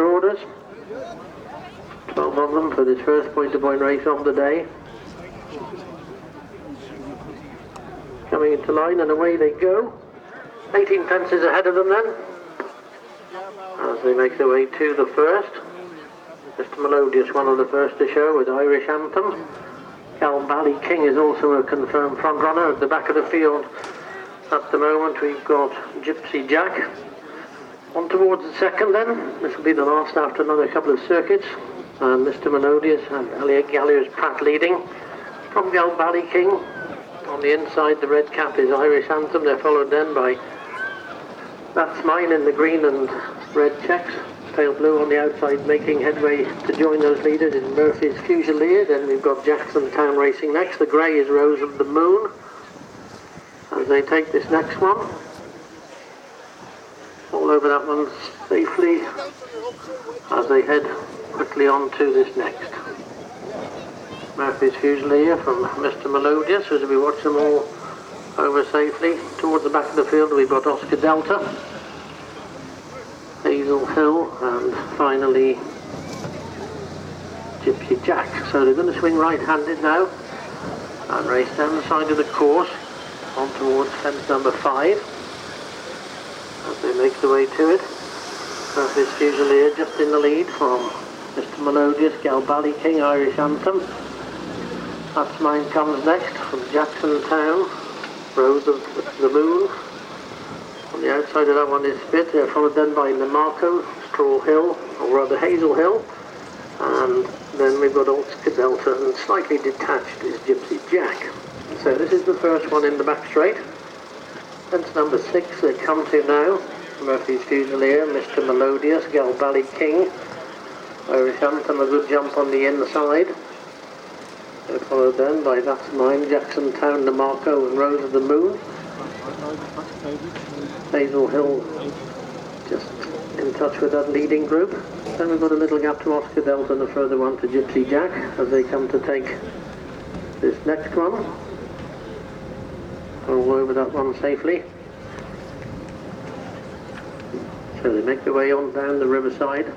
orders. 12 of them for this first point-to-point race of the day. Coming into line and away they go. 18 fences ahead of them then, as they make their way to the first. Mr. Melodious, one of the first to show with Irish Anthem. Galbally King is also a confirmed front runner. At the back of the field at the moment we've got Gypsy Jack. On towards the second then. This will be the last after another couple of circuits. And Mr. Melodious and Elliot Gallagher's Pratt leading. From Galbally King, on the inside the red cap is Irish Anthem. They're followed then by That's Mine in the green and red checks. Pale blue on the outside making headway to join those leaders in Murphy's Fusilier. Then we've got Jackson Town racing next. The grey is Rose of the Moon as they take this next one. All over that one safely as they head quickly on to this next. Murphy's Fusilier from Mr. Melodious as we watch them all over safely. Towards the back of the field we've got Oscar Delta, Hazel Hill and finally Gypsy Jack. So they're going to swing right-handed now and race down the side of the course on towards fence number 5 as they make their way to it. Murphy's Fusilier just in the lead from Mr. Melodious, Galbally King, Irish Anthem. That's Mine comes next from Jackson Town, Rose of the Moon. On the outside of that one is Spit. They're followed then by Namarco, Straw Hill, or rather Hazel Hill. And then we've got Oscar Delta, and slightly detached is Gypsy Jack. So this is the first one in the back straight. Fence number 6 they come to now. Murphy's Fusilier, Mr. Melodious, Galbally King, Irish Anthem, a good jump on the inside. They're followed then by That's Mine, Jackson Town, Namarco and Rose of the Moon. Hazel Hill just in touch with that leading group. Then we've got a little gap to Oscar Delta and a further one to Gypsy Jack as they come to take this next one. All over that one safely. So they make their way on down the riverside.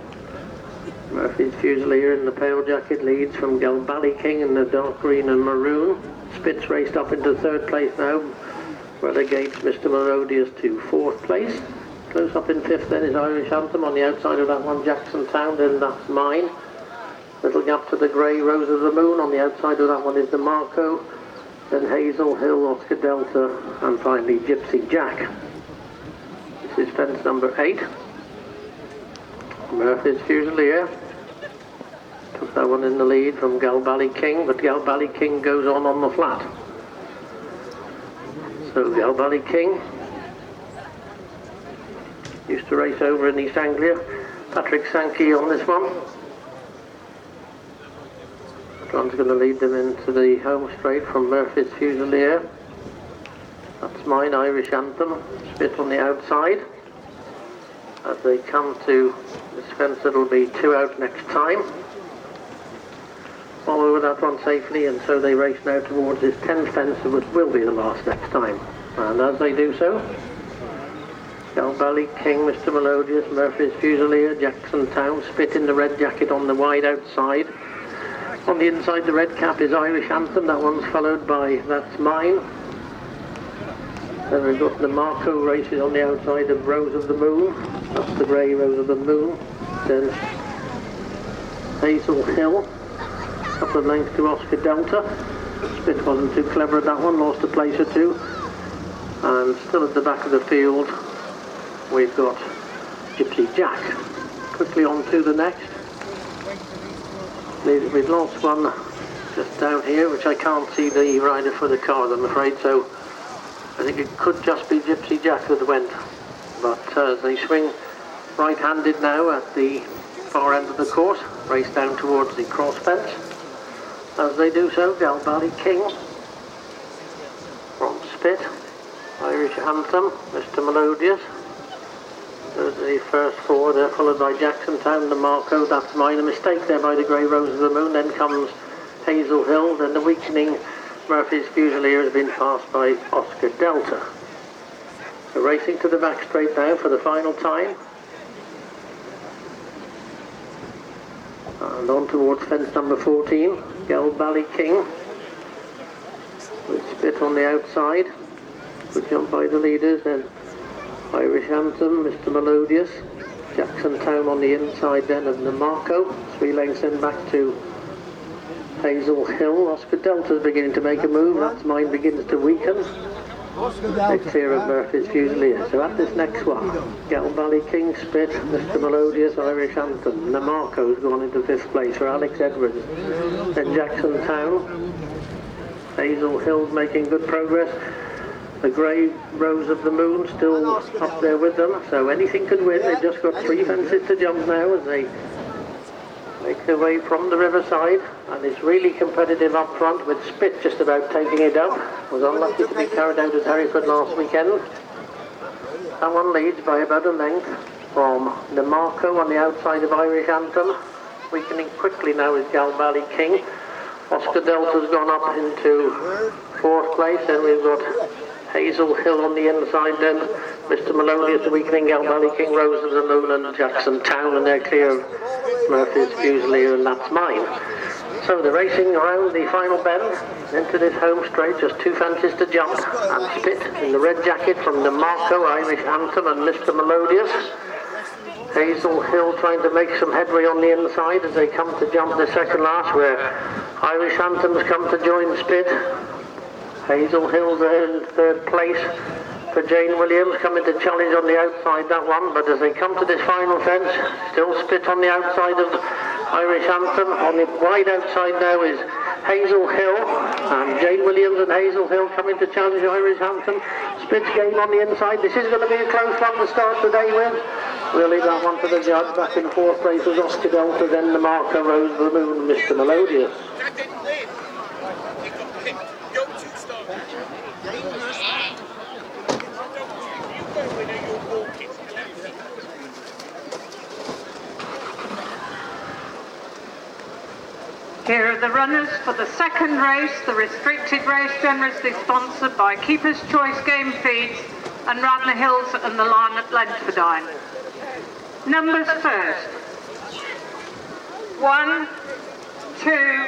Murphy's Fusilier in the pale jacket leads from Galbally King in the dark green and maroon. Spitz raced up into 3rd place now. Relegates Mr. Melodious to 4th place. Close up in 5th then is Irish Anthem. On the outside of that one Jackson Town, then That's Mine. Little gap to the grey Rose of the Moon. On the outside of that one is the Marco. Then Hazel Hill, Oscar Delta and finally Gypsy Jack. This is fence number 8. Murphy's Fusilier took that one in the lead from Galbally King, but Galbally King goes on the flat. So Galbally King used to race over in East Anglia. Patrick Sankey on this one. That one's going to lead them into the home straight from Murphy's Fusilier. That's Mine, Irish Anthem, Spit on the outside. As they come to this fence, it'll be 2 out next time. Follow with that one safely, and so they race now towards this 10th fence, which will be the last next time. And as they do so, Galbally King, Mr. Melodious, Murphy's Fusilier, Jackson Town, Spit in the red jacket on the wide outside. On the inside, the red cap is Irish Anthem. That one's followed by That's Mine. Then we've got the Marco races on the outside of Rose of the Moon. That's the grey Rose of the Moon. Then Hazel Hill. A couple of lengths to Oscar Delta. Spit wasn't too clever at that one, lost a place or 2. And still at the back of the field, we've got Gypsy Jack. Quickly on to the next. We've lost one just down here, which I can't see the rider for the card, I'm afraid, so I think it could just be Gypsy Jack that went. But they swing right-handed now at the far end of the course, race down towards the cross fence. As they do so, Galbally King from Spit, Irish Anthem, Mr. Melodious. Those are the first 4, they're followed by Jackson Town, the Marco, That's Mine. A mistake there by the grey Rose of the Moon. Then comes Hazel Hill, then the weakening Murphy's Fusilier has been passed by Oscar Delta. So racing to the back straight now for the final time. And on towards fence number 14, Galbally King. With Spit on the outside. Good jump by the leaders. Then Irish Anthem, Mr. Melodious. Jackson Town on the inside then of Namarco. 3 lengths then back to Hazel Hill. Oscar Delta's beginning to make a move. That's Mine begins to weaken. Big clear of Murphy's Fusilier. So at this next one, Galbally King, Spit, Mr. Melodious, Irish Anthem. Namarco's gone into 5th place for Alex Edwards. Then Jackson Town. Hazel Hill's making good progress. The grey Rose of the Moon still up there with them. So anything can win. They've just got 3 fences to jump now as they make their way from the riverside, and it's really competitive up front with Spit just about taking it up. Was unlucky to be carried out at Hereford last weekend. That one leads by about a length from Namarco on the outside of Irish Anthem. Weakening quickly now is Galbally King. Oscar Delta's gone up into 4th place, and we've got Hazel Hill on the inside then. Mr. Melodious, the weakening, Galbally King, Rose of the Moon and Jackson Town, and they're clear of Murphy's Fusilier, and that's Mine. So they're racing around the final bend into this home straight, just 2 fences to jump, and Spit in the red jacket from Namarco, Irish Anthem and Mr. Melodious. Hazel Hill trying to make some headway on the inside as they come to jump the second last, where Irish Anthem's come to join Spit. Hazel Hill there in 3rd place for Jane Williams, coming to challenge on the outside that one, but as they come to this final fence, still Spit on the outside of Irish Anthem. On the wide outside now is Hazel Hill, and Jane Williams and Hazel Hill coming to challenge Irish Anthem. Spit's game on the inside. This is going to be a close one to start the day with. We'll leave that one to the judge. Back in 4th place was Oscar Delta, then Namarco, Rose of the Moon, Mr. Melodious. Here are the runners for the second race, the restricted race generously sponsored by Keeper's Choice Game Feeds and Radnor Hills and the Lion at Ledfordine. Numbers first. 1, 2,